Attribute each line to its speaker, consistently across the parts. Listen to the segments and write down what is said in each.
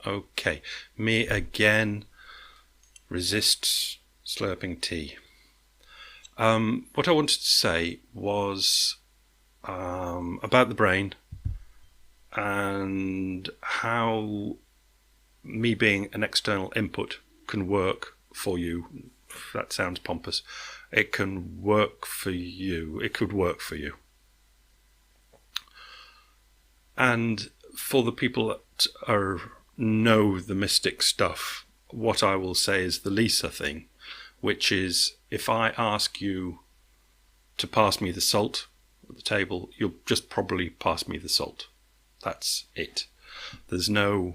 Speaker 1: Okay, me again resists slurping tea. What I wanted to say was about the brain and how me being an external input can work for you. That sounds pompous. It can work for you. It could work for you. And for the people that know the mystic stuff, what I will say is the Lisa thing, which is if I ask you to pass me the salt at the table, you'll just probably pass me the salt. That's it. There's no,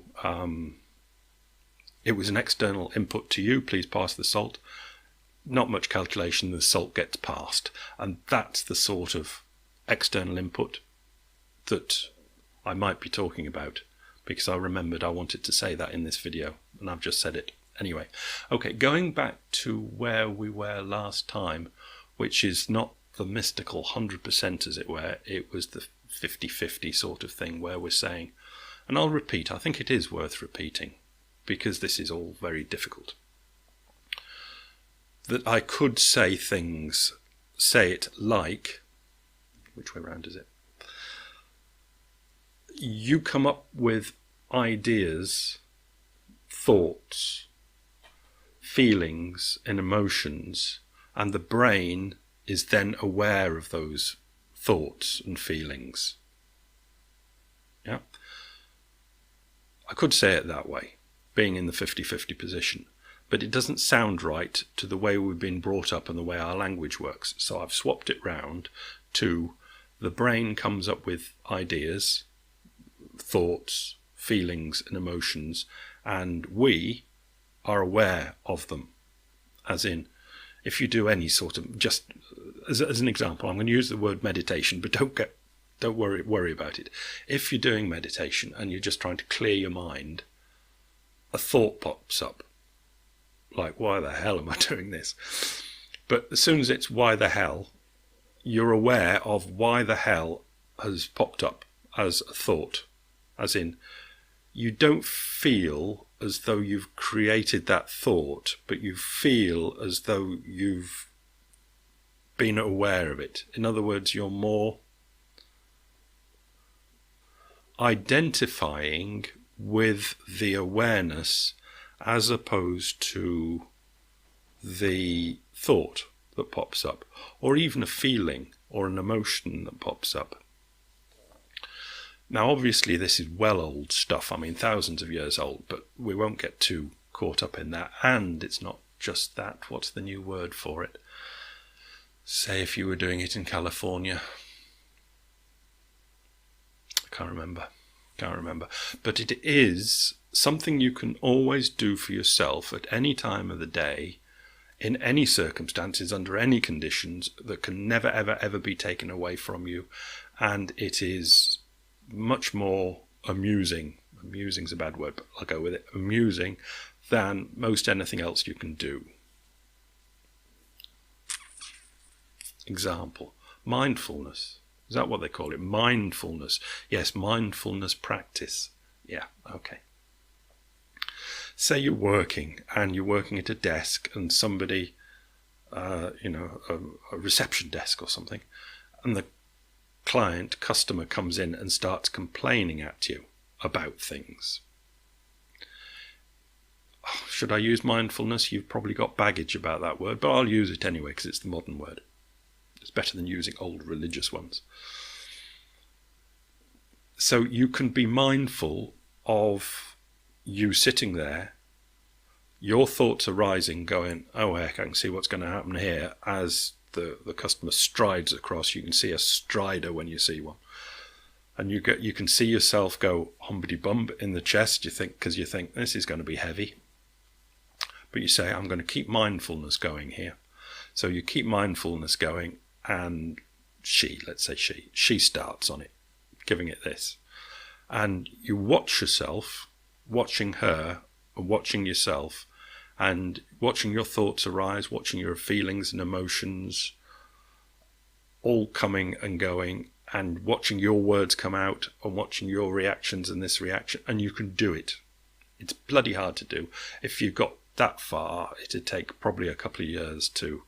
Speaker 1: it was an external input to you, please pass the salt. Not much calculation, the salt gets passed. And that's the sort of external input that I might be talking about, because I remembered I wanted to say that in this video, and I've just said it. Anyway, okay, going back to where we were last time, which is not the mystical 100% as it were, it was the 50-50 sort of thing where we're saying, and I'll repeat, I think it is worth repeating, because this is all very difficult, that I could say things, say it like, which way round is it? You come up with ideas, thoughts, feelings and emotions, and the brain is then aware of those thoughts and feelings. Yeah, I could say it that way, being in the 50-50 position, but it doesn't sound right to the way we've been brought up and the way our language works. So I've swapped it round to the brain comes up with ideas, thoughts, feelings and emotions, and we are aware of them. As in, if you do any sort of, just as an example, I'm going to use the word meditation, but don't worry about it. If you're doing meditation and you're just trying to clear your mind, a thought pops up, like, why the hell am I doing this? But as soon as it's why the hell, you're aware of why the hell has popped up as a thought. As in, you don't feel as though you've created that thought, but you feel as though you've been aware of it. In other words, you're more identifying with the awareness as opposed to the thought that pops up, or even a feeling or an emotion that pops up. Now, obviously, this is well old stuff. I mean, thousands of years old, but we won't get too caught up in that. And it's not just that. What's the new word for it? Say if you were doing it in California. I can't remember. But it is something you can always do for yourself at any time of the day, in any circumstances, under any conditions, that can never, ever, ever be taken away from you. And it is much more amusing is a bad word, but I'll go with it, amusing than most anything else you can do. Example, mindfulness. Is that what they call it? Mindfulness. Yes, mindfulness practice. Yeah, okay. Say you're working and you're working at a desk and somebody, a reception desk or something, and the customer comes in and starts complaining at you about things. Should I use mindfulness? You've probably got baggage about that word, but I'll use it anyway because it's the modern word. It's better than using old religious ones. So you can be mindful of you sitting there, your thoughts arising, going, oh heck, I can see what's going to happen here, as the customer strides across. You can see a strider when you see one, and you can see yourself go humpity bump in the chest. You think this is going to be heavy, but you say, I'm going to keep mindfulness going here. So you keep mindfulness going, and let's say she starts on it, giving it this, and you watch yourself, watching her, and watching yourself, and watching your thoughts arise, watching your feelings and emotions all coming and going, and watching your words come out, and watching your reactions and this reaction, and you can do it. It's bloody hard to do. If you got that far, it'd take probably a couple of years to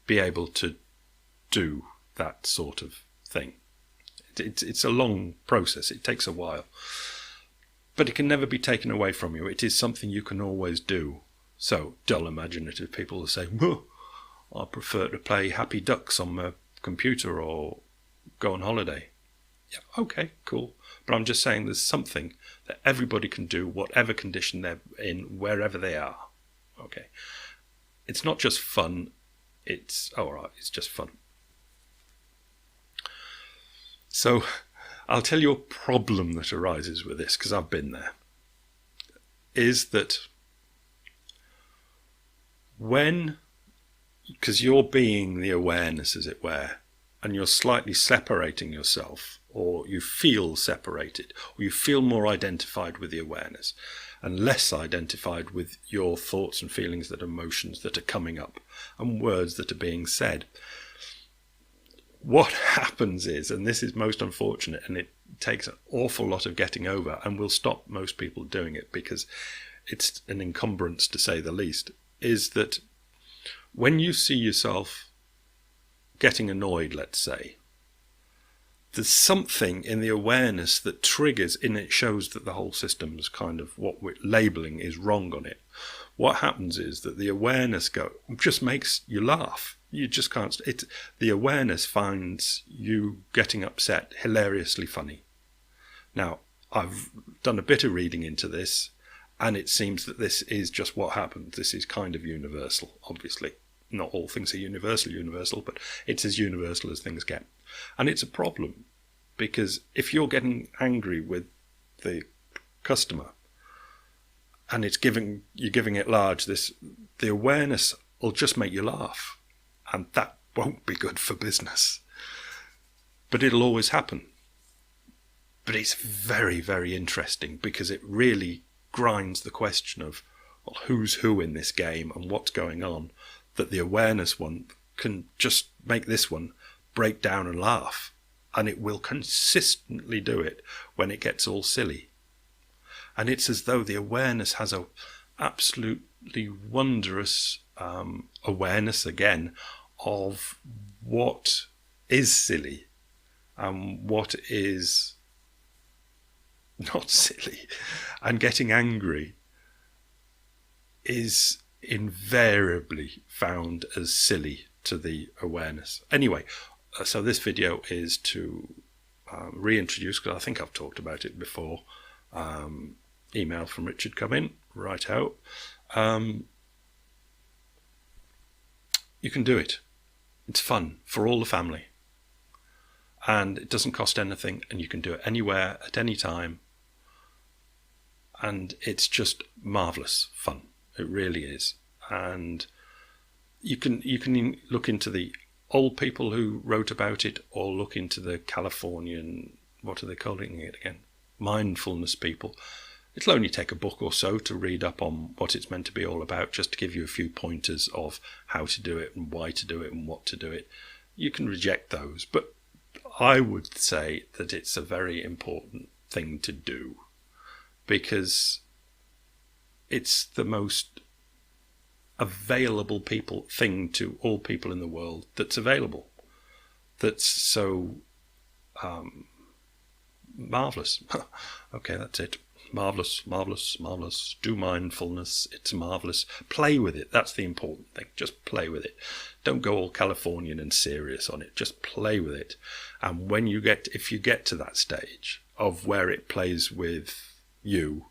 Speaker 1: be able to do that sort of thing. It's a long process. It takes a while. But it can never be taken away from you. It is something you can always do. So, dull imaginative people will say, well, I prefer to play Happy Ducks on my computer or go on holiday. Yeah, okay, cool. But I'm just saying there's something that everybody can do, whatever condition they're in, wherever they are. Okay. It's not just fun. It's just fun. So I'll tell you a problem that arises with this, because I've been there, is that because you're being the awareness, as it were, and you're slightly separating yourself, or you feel separated, or you feel more identified with the awareness and less identified with your thoughts and feelings, that emotions that are coming up and words that are being said. What happens is, and this is most unfortunate, and it takes an awful lot of getting over, and will stop most people doing it because it's an encumbrance to say the least, is that when you see yourself getting annoyed, let's say, there's something in the awareness that triggers, and it shows that the whole system's kind of what we're labeling is wrong on it. What happens is that the awareness just makes you laugh. You just can't. The awareness finds you getting upset hilariously funny. Now, I've done a bit of reading into this, and it seems that this is just what happens. This is kind of universal, obviously. Not all things are universal, but it's as universal as things get. And it's a problem, because if you're getting angry with the customer and you're giving it large, the awareness will just make you laugh. And that won't be good for business. But it'll always happen. But it's very, very interesting, because it really grinds the question of, well, who's who in this game and what's going on, that the awareness one can just make this one break down and laugh. And it will consistently do it when it gets all silly. And it's as though the awareness has a absolutely wondrous awareness again of what is silly and what is not silly. And getting angry is invariably found as silly to the awareness. Anyway, so this video is to reintroduce, because I think I've talked about it before, email from Richard come in, right out. You can do it. It's fun for all the family. And it doesn't cost anything, and you can do it anywhere, at any time. And it's just marvellous fun. It really is. And you can look into the old people who wrote about it, or look into the Californian, what are they calling it again? Mindfulness people. It'll only take a book or so to read up on what it's meant to be all about, just to give you a few pointers of how to do it and why to do it and what to do it. You can reject those, but I would say that it's a very important thing to do, because it's the most available thing to all people in the world that's available, that's so marvellous. Okay, that's it. Marvellous, marvellous, marvellous. Do mindfulness. It's marvellous. Play with it. That's the important thing. Just play with it. Don't go all Californian and serious on it. Just play with it. And if you get to that stage of where it plays with you,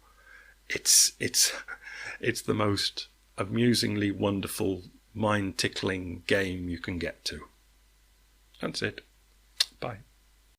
Speaker 1: it's the most amusingly wonderful, mind-tickling game you can get to. That's it. Bye.